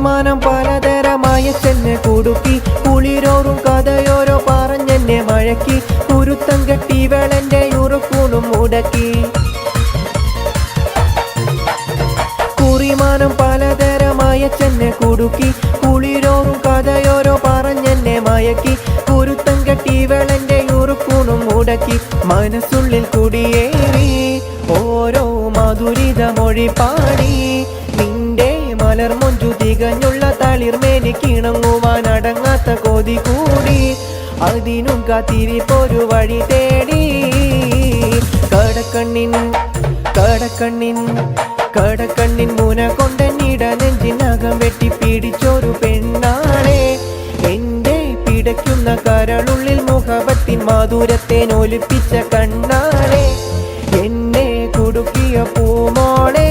കുറിമാനം പലതരമായ ചെന്നെ കുടുക്കി കുളിരോറും കഥയോരോ പറഞ്ഞെന്നെ മഴക്കി കുരുത്തം കെട്ടി വെളന്റെ ഉറുക്കൂണും മുടക്കി കുറിമാനം പലതരമായ ചെന്നെ കുടുക്കി കുളിരോറും കഥയോരോ പറഞ്ഞെന്നെ മയക്കി കുരുത്തം കെട്ടി വെളന്റെ ഉറുക്കൂണും മുടക്കി മനസ്സുള്ളിൽ കുടിയേറി ഓരോ മധുരിത മൊഴി പാടി നിന്റെ മലർമൊഞ്ചു തികഞ്ഞുള്ള തളിർമേനിക്കിണങ്ങുവാൻ അടങ്ങാത്ത കൊതി കൂടി അതിനും കാത്തിരിപ്പൊരു വഴി തേടി കടക്കണ്ണിൻ മുന കൊണ്ടെന്നിട നെഞ്ചിനകം വെട്ടി പിടിച്ചൊരു പെണ്ണാളെ എന്റെ പിടയ്ക്കുന്ന കരളുള്ളിൽ മുഖബത്തിൻ മാധുരത്തെ ഒലിപ്പിച്ച കണ്ണാളെ എന്നെ കുടുക്കിയ പൂമോളെ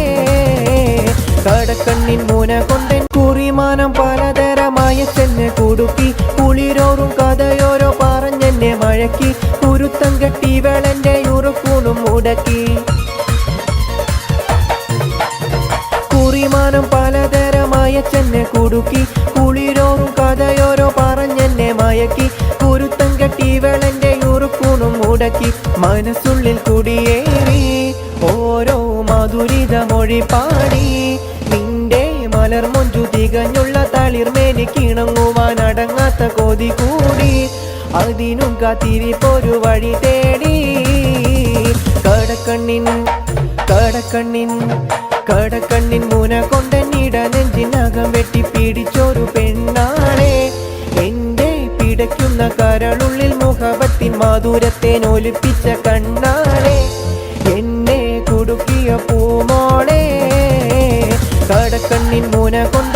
കടക്കണ്ണിൻ മുന കൊണ്ടൻ കുറിമാനം പലതരമായ ചെന്നെ കുടുക്കി കുളിരോറും കഥയോരോ പറഞ്ഞെന്നെ മഴക്കി കുരുത്തം കെട്ടി വെളന്റെ ഉറുക്കൂണും മുടക്കി കുറിമാനം പലതരമായ ചെന്നെ കുടുക്കി കുളിരോറും കഥയോരോ പറഞ്ഞെന്നെ മയക്കി കുരുത്തം കെട്ടി വെളന്റെ ഉറുക്കൂണും മുടക്കി മനസ്സുള്ളിൽ കുടിയേറി ഓരോ മധുരിത മൊഴി പാടി നിന്റെ മലർമൊഞ്ചു തികഞ്ഞുള്ള തളിർമേനിക്കിണങ്ങുവാൻ അടങ്ങാത്ത കൊതി കൂടി അതിനും കാത്തിരിപ്പൊരു വഴി തേടി കടക്കണ്ണിൻ മുന കൊണ്ടെന്നിട നെഞ്ചിനകം വെട്ടി പിടിച്ചൊരു പെണ്ണാളെ എന്റെ പിടയ്ക്കുന്ന കരളുള്ളിൽ മുഖബത്തിൻ മാധുരത്തെ ഒലിപ്പിച്ച കണ്ണാളെ എന്നെ കുടുക്കിയ പൂമോളെ കടക്കണ്ണിൻ മുന കൊണ്ടെൻ